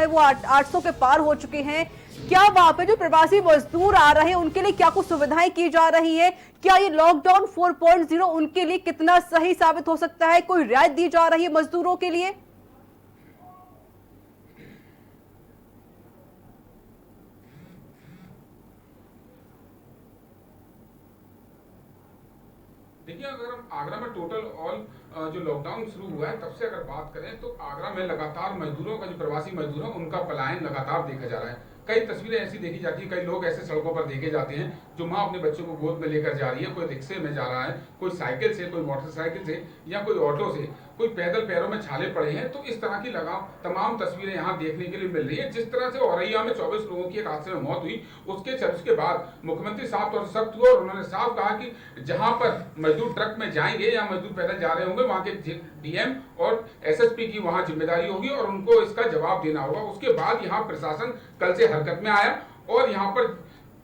वो 800 के पार हो चुके हैं। क्या वहां पे जो प्रवासी मजदूर आ रहे हैं उनके लिए क्या कुछ सुविधाएं की जा रही है? क्या ये लॉकडाउन 4.0 उनके लिए कितना सही साबित हो सकता है? कोई रियायत दी जा रही है मजदूरों के लिए? देखिए, अगर हम आगरा में टोटल ऑल जो लॉकडाउन शुरू हुआ है तब से अगर बात करें तो आगरा में लगातार मजदूरों का, जो प्रवासी मजदूर है, उनका पलायन लगातार देखा जा रहा है। कई तस्वीरें ऐसी देखी जाती है, कई लोग ऐसे सड़कों पर देखे जाते हैं जो माँ अपने बच्चों को गोद में लेकर जा रही है। कोई रिक्शे में जा रहा है, कोई साइकिल से, कोई मोटरसाइकिल से या कोई ऑटो से, कोई पैदल, पैरों में छाले पड़े हैं। तो इस तरह की तमाम तस्वीरें यहाँ देखने के लिए मिल रही है। जिस तरह से औरैया में 24 लोगों की एक हादसे में मौत हुई, उसके बाद मुख्यमंत्री साफ तौर से सख्त हुए और उन्होंने साफ कहा कि जहां पर मजदूर ट्रक में जाएंगे या मजदूर पैदल जा रहे होंगे, वहां के डीएम और एसएसपी की वहां जिम्मेदारी होगी और उनको इसका जवाब देना होगा। उसके बाद यहाँ प्रशासन कल से हरकत में आया और यहाँ पर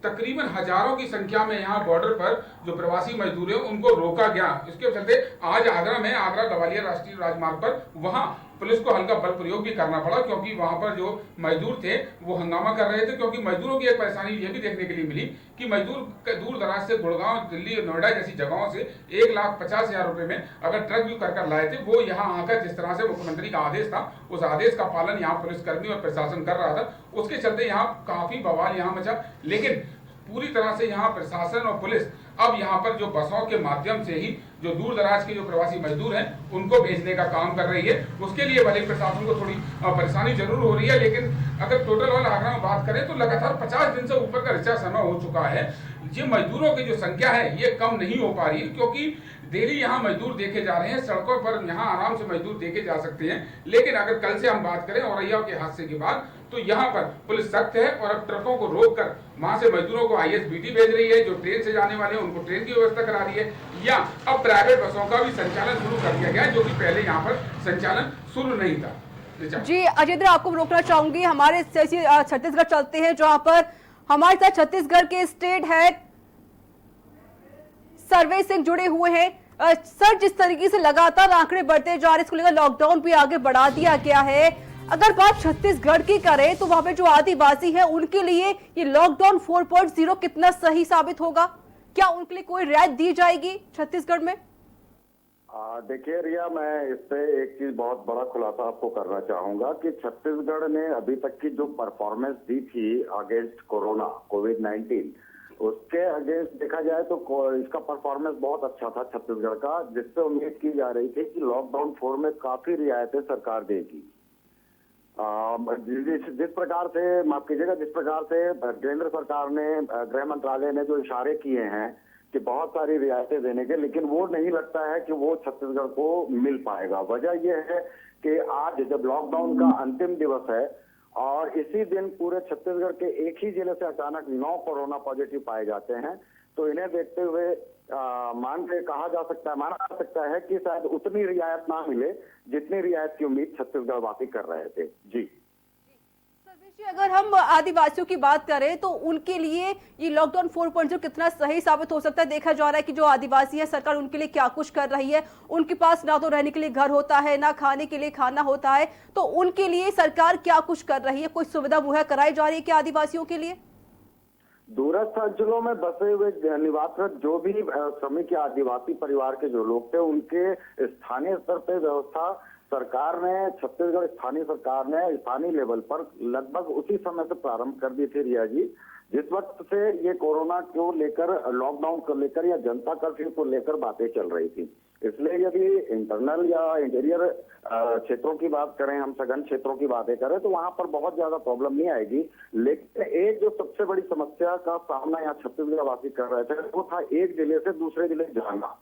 तकरीबन हजारों की संख्या में यहाँ बॉर्डर पर जो प्रवासी मजदूर हैं उनको रोका गया। इसके चलते आज आगरा ग्वालियर राष्ट्रीय राजमार्ग पर वहां पुलिस को हल्का बल प्रयोग भी करना पड़ा, क्योंकि वहां पर जो मजदूर थे वो हंगामा कर रहे थे। क्योंकि मजदूरों की एक परेशानी ये भी देखने के लिए मिली कि मजदूर दूर दराज से, गुड़गांव, दिल्ली, नोएडा जैसी जगहों से 1,50,000 रुपए में अगर ट्रक भी कर लाए थे, वो यहाँ आकर जिस तरह से मुख्यमंत्री का आदेश था उस आदेश का पालन यहाँ पुलिसकर्मी और प्रशासन कर रहा था, उसके चलते यहाँ काफी बवाल यहाँ मचा। लेकिन पूरी तरह से यहाँ प्रशासन और पुलिस अब यहाँ पर जो बसों के माध्यम से ही जो दूर दराज के जो प्रवासी मजदूर हैं उनको भेजने का काम कर रही है। उसके लिए भले प्रशासन को थोड़ी परेशानी जरूर हो रही है, लेकिन अगर टोटल ऑल आगरा में बात करें तो लगातार 50 दिन से ऊपर का रिचार्ज समय हो चुका है। ये मजदूरों की जो संख्या है ये कम नहीं हो पा रही है, क्योंकि डेली यहाँ मजदूर देखे जा रहे हैं। सड़कों पर यहाँ आराम से मजदूर देखे जा सकते हैं। लेकिन अगर कल से हम बात करें औरैया के हादसे के बाद, तो यहाँ पर पुलिस सख्त है और अब ट्रकों को रोककर वहां से मजदूरों को आईएसबीटी भेज रही है। जो ट्रेन से जाने वाले हैं उनको ट्रेन की व्यवस्था करा रही है, या अब प्राइवेट बसों का भी संचालन शुरू कर दिया गया है, जो कि पहले यहाँ पर संचालन शुरू नहीं था। जी अजय, आपको रोकना चाहूंगी। हमारे छत्तीसगढ़ चलते हैं, जहां पर हमारे साथ छत्तीसगढ़ के स्टेट हेड सर्वे सिंह जुड़े हुए हैं। सर, जिस तरीके से लगातार आंकड़े बढ़ते जा रहे हैं, इसको लेकर लॉकडाउन भी आगे बढ़ा दिया गया है। अगर बात छत्तीसगढ़ की करें तो वहां पे जो आदिवासी है उनके लिए ये लॉकडाउन 4.0 कितना सही साबित होगा? क्या उनके लिए कोई रियायत दी जाएगी छत्तीसगढ़ में? देखिए रिया, मैं इस पे एक चीज बहुत बड़ा खुलासा आपको करना चाहूंगा कि छत्तीसगढ़ ने अभी तक की जो परफॉर्मेंस दी थी अगेंस्ट कोरोना, कोविड-19, उसके अगेंस्ट देखा जाए तो इसका परफॉर्मेंस बहुत अच्छा था छत्तीसगढ़ का, जिससे उम्मीद की जा रही थी कि लॉकडाउन 4 में काफी रियायतें सरकार देगी। जिस प्रकार से, माफ कीजिएगा, जिस प्रकार से केंद्र सरकार ने, गृह मंत्रालय ने जो इशारे किए हैं कि बहुत सारी रियायतें देने के, लेकिन वो नहीं लगता है कि वो छत्तीसगढ़ को मिल पाएगा। वजह यह है कि आज जब लॉकडाउन का अंतिम दिवस है और इसी दिन पूरे छत्तीसगढ़ के एक ही जिले से अचानक 9 कोरोना पॉजिटिव पाए जाते हैं, तो इन्हें देखते हुए माना जा सकता है कि शायद उतनी रियायत ना मिले जितनी रियायत की उम्मीद छत्तीसगढ़ वासी कर रहे थे। जी अगर हम आदिवासियों की बात करें तो उनके लिए ये लॉकडाउन 4.0 कितना सही साबित हो सकता है? देखा जा रहा है कि जो आदिवासी है, सरकार उनके लिए क्या कुछ कर रही है। उनके पास ना तो रहने के लिए घर होता है, ना खाने के लिए खाना होता है, तो उनके लिए सरकार क्या कुछ कर रही है? कोई सुविधा मुहैया कराई जा रही है क्या आदिवासियों के लिए? दूरस्थ अंचलों में बसे हुए निवासरत जो भी श्रमिक या आदिवासी परिवार के जो लोग थे, उनके स्थानीय स्तर पे व्यवस्था सरकार ने, छत्तीसगढ़ स्थानीय सरकार ने स्थानीय लेवल पर लगभग उसी समय से प्रारंभ कर दी थी रिया जी, जिस वक्त से ये कोरोना को लेकर, लॉकडाउन को लेकर या जनता कर्फ्यू को लेकर बातें चल रही थी। इसलिए यदि इंटरनल या इंटीरियर क्षेत्रों की बात करें, हम सघन क्षेत्रों की बातें करें, तो वहां पर बहुत ज्यादा प्रॉब्लम नहीं आएगी। लेकिन एक जो सबसे बड़ी समस्या का सामना यहाँ छत्तीसगढ़ वासी कर रहे थे, वो था एक जिले से दूसरे जिले जाना,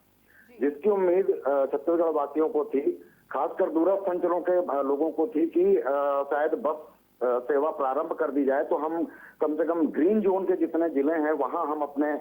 जिसकी उम्मीद छत्तीसगढ़ वासियों को थी, खासकर दूरस्थ अंचलों के लोगों को थी कि शायद बस सेवा प्रारंभ कर दी जाए तो हम कम से कम ग्रीन जोन के जितने जिले हैं वहां हम अपने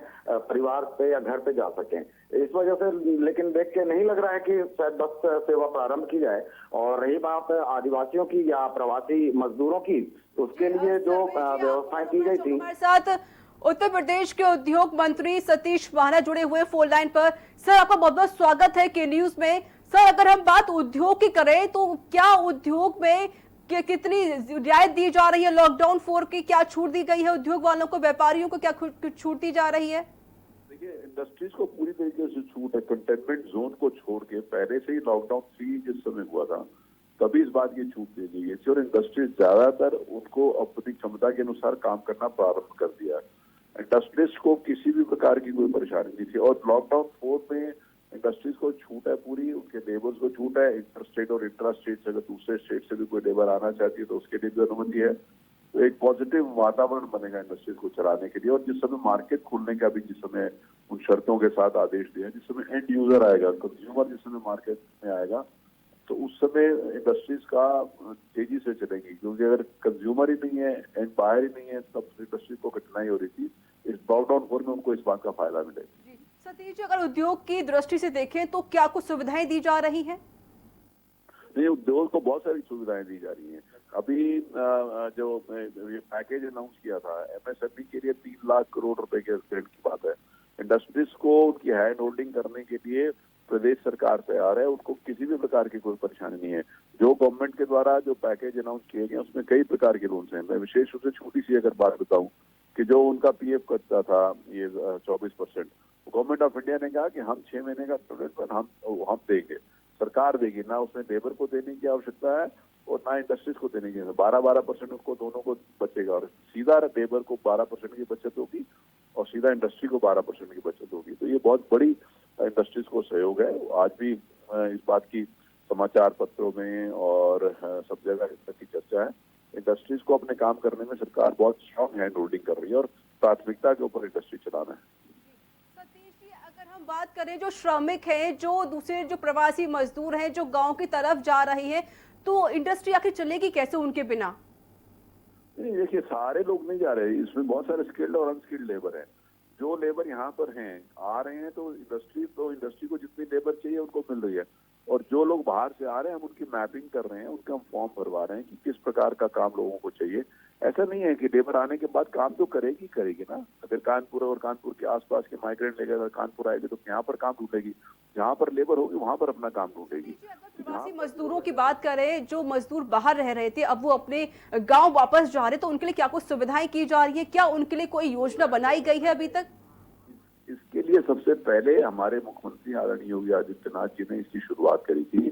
परिवार पे या घर पे जा सकें। इस वजह से, लेकिन देख के नहीं लग रहा है कि शायद बस सेवा प्रारंभ की जाए। और रही बात आदिवासियों की या प्रवासी मजदूरों की, उसके लिए जो व्यवस्थाएं की गई थी। हमारे साथ उत्तर प्रदेश के उद्योग मंत्री सतीश महाना जुड़े हुए फोन लाइन पर। सर, आपका बहुत बहुत स्वागत है के न्यूज में। सर, अगर हम बात उद्योग की करें तो क्या उद्योग में कितनी रियायत दी जा रही है? लॉकडाउन 4 की क्या छूट दी गई है उद्योग वालों को, व्यापारियों को क्या छूट दी जा रही है? देखिए, इंडस्ट्रीज को पूरी तरीके से छूट है। कंटेनमेंट जोन को छोड़ के पहले से ही लॉकडाउन 3 जिस समय हुआ था तभी इस बात की छूट दी गई है और इंडस्ट्रीज ज्यादातर उनको अपनी क्षमता के अनुसार काम करना प्रारंभ कर दिया है। इंडस्ट्रीज को किसी भी प्रकार की कोई परेशानी नहीं थी और लॉकडाउन 4 में इंडस्ट्रीज को छूट है पूरी, उनके लेबर्स को छूट है। इंटर स्टेट और इंट्रा स्टेट से अगर दूसरे स्टेट से भी कोई लेबर आना चाहती है तो उसके लिए भी अनुमति है। तो एक पॉजिटिव वातावरण बनेगा इंडस्ट्रीज को चलाने के लिए। और जिस समय मार्केट खुलने का भी जिस समय उन शर्तों के साथ आदेश दिए, जिस समय एंड यूजर आएगा, कंज्यूमर जिस समय मार्केट में आएगा तो उस समय इंडस्ट्रीज का तेजी से चलेंगी, क्योंकि अगर कंज्यूमर ही नहीं है, एंड बायर ही नहीं है, तब इंडस्ट्री को कठिनाई हो रही थी। इस लॉकडाउन 4 में उनको इस बात का फायदा मिलेगा। सतीश जी, अगर उद्योग की दृष्टि से देखें तो क्या कुछ सुविधाएं दी जा रही हैं? नहीं, उद्योग को बहुत सारी सुविधाएं दी जा रही हैं। अभी जो ये पैकेज अनाउंस किया था एमएसएमई के लिए 3 लाख करोड़ रुपए के ऋण की बात है। इंडस्ट्रीज को उनकी हैंड होल्डिंग करने के लिए प्रदेश सरकार तैयार है, उनको किसी भी प्रकार की कोई परेशानी नहीं है। जो गवर्नमेंट के द्वारा जो पैकेज अनाउंस किए गए उसमें कई प्रकार के लोन्स हैं। मैं विशेष रूप से छोटी सी अगर बात बताऊं कि जो उनका पीएफ करता था ये 24%, गवर्नमेंट ऑफ इंडिया ने कहा कि हम 6 महीने का पेमेंट हम देंगे, सरकार देगी। ना उसमें लेबर को देने की आवश्यकता है और ना इंडस्ट्रीज को देने की। 12% उसको दोनों को बचेगा और सीधा लेबर को 12% की बचत होगी और सीधा इंडस्ट्री को 12% की बचत होगी। तो ये बहुत बड़ी इंडस्ट्रीज को सहयोग है। आज भी इस बात की समाचार पत्रों में और सब जगह इस तरह की चर्चा है। इंडस्ट्रीज को अपने काम करने में सरकार बहुत स्ट्रांग हैंड होल्डिंग कर रही है और प्राथमिकता के ऊपर इंडस्ट्री चलाना है। अगर हम बात करें जो श्रमिक हैं, जो दूसरे जो प्रवासी मजदूर हैं, जो गांव की तरफ जा रही हैं, तो इंडस्ट्री आखिर चलेगी कैसे उनके बिना? नहीं, देखिए, सारे लोग नहीं जा रहे, इसमें बहुत सारे स्किल्ड और अनस्किल्ड लेबर हैं। जो लेबर यहाँ पर हैं आ रहे हैं तो इंडस्ट्री को जितनी लेबर चाहिए उनको मिल रही है। और जो लोग बाहर से आ रहे हैं हम उनकी मैपिंग कर रहे हैं, उनका हम फॉर्म भरवा रहे हैं कि किस प्रकार का काम लोगों को चाहिए। ऐसा नहीं है कि लेबर आने के बाद काम तो करेगी ना। अगर कानपुर और कानपुर के आसपास के माइग्रेंट लेकर अगर कानपुर आएगी तो यहाँ पर काम ढूंढेगी, जहाँ पर लेबर होगी वहां पर अपना काम ढूंढेगी। प्रवासी मजदूरों की बात करें, जो मजदूर बाहर रह रहे थे अब वो अपने गाँव वापस जा रहे, तो उनके लिए क्या कुछ सुविधाएं की जा रही है? क्या उनके लिए कोई योजना बनाई गई है अभी तक? इसके लिए सबसे पहले हमारे मुख्यमंत्री आदरणीय योगी आदित्यनाथ जी ने इसकी शुरुआत करी थी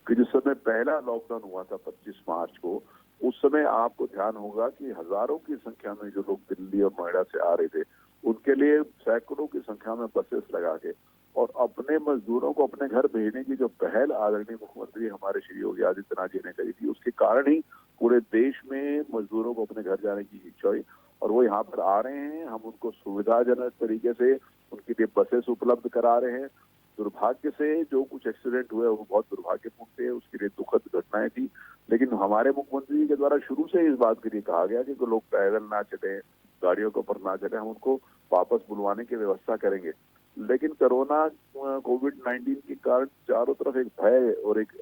कि जिस समय पहला लॉकडाउन हुआ था 25 मार्च को, उस समय आपको ध्यान होगा कि हजारों की संख्या में जो लोग दिल्ली और नोएडा से आ रहे थे उनके लिए सैकड़ों की संख्या में बसेस लगा के और अपने मजदूरों को अपने घर भेजने की जो पहल आदरणीय मुख्यमंत्री हमारे श्री योगी आदित्यनाथ जी ने करी थी, उसके कारण ही पूरे देश में मजदूरों को अपने घर जाने की इच्छा हुई और वो यहाँ पर आ रहे हैं। हम उनको सुविधाजनक तरीके से उनके लिए बसेस उपलब्ध करा रहे हैं। दुर्भाग्य से जो कुछ एक्सीडेंट हुए वो बहुत दुर्भाग्यपूर्ण थे, उसके लिए दुखद घटनाएं थी, लेकिन हमारे मुख्यमंत्री के द्वारा शुरू से इस बात के लिए कहा गया कि लोग पैदल ना चले, गाड़ियों के ऊपर ना चले, हम उनको वापस बुलवाने की व्यवस्था करेंगे। लेकिन कोरोना कोविड-19 के कारण चारों तरफ एक भय और एक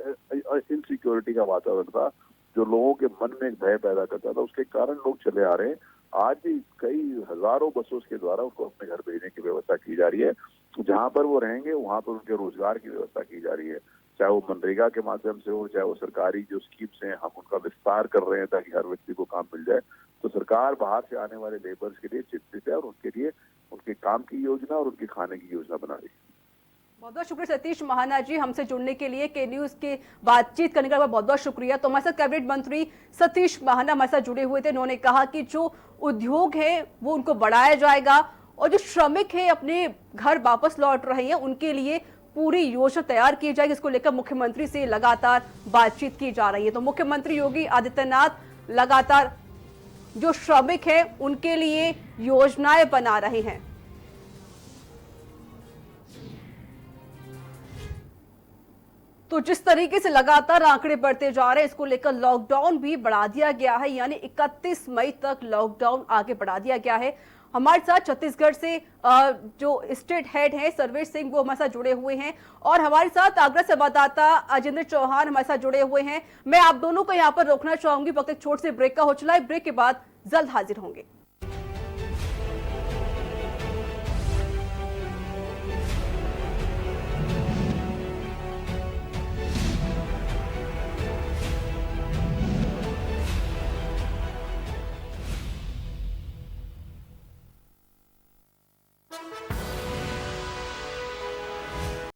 इनसिक्योरिटी का वातावरण था जो लोगों के मन में एक भय पैदा करता था। उसके कारण लोग चले आ रहे हैं। आज भी कई हजारों बसों के द्वारा उनको अपने घर भेजने की व्यवस्था की जा रही है। जहां पर वो रहेंगे वहां पर उनके रोजगार की व्यवस्था की जा रही है, चाहे वो मनरेगा के माध्यम से हो, चाहे वो सरकारी जो स्कीम्स हैं हम उनका विस्तार कर रहे हैं ताकि हर व्यक्ति को काम मिल जाए। तो सरकार बाहर से आने वाले लेबर्स के लिए चिंतित है और उनके लिए उनके काम की योजना और उनके खाने की योजना बना रही है। बहुत बहुत शुक्रिया सतीश महाना जी, हमसे जुड़ने के लिए, के न्यूज के बातचीत करने का बहुत बहुत शुक्रिया। तो हमारे साथ कैबिनेट मंत्री सतीश महाना हमारे साथ जुड़े हुए थे। उन्होंने कहा कि जो उद्योग है वो उनको बढ़ाया जाएगा और जो श्रमिक है अपने घर वापस लौट रहे हैं उनके लिए पूरी योजना तैयार की जाएगी। इसको लेकर मुख्यमंत्री से लगातार बातचीत की जा रही है। तो मुख्यमंत्री योगी आदित्यनाथ लगातार जो श्रमिक है उनके लिए योजनाएं बना रहे हैं। तो जिस तरीके से लगातार आंकड़े बढ़ते जा रहे हैं, इसको लेकर लॉकडाउन भी बढ़ा दिया गया है, यानी 31 मई तक लॉकडाउन आगे बढ़ा दिया गया है। हमारे साथ छत्तीसगढ़ से जो स्टेट हेड हैं सर्वेश सिंह, वो हमारे साथ जुड़े हुए हैं और हमारे साथ आगरा संवाददाता अजेंद्र चौहान हमारे साथ जुड़े हुए हैं। मैं आप दोनों को यहाँ पर रोकना चाहूंगी, वक्त एक छोटे से ब्रेक का हो चला है। ब्रेक के बाद जल्द हाजिर होंगे।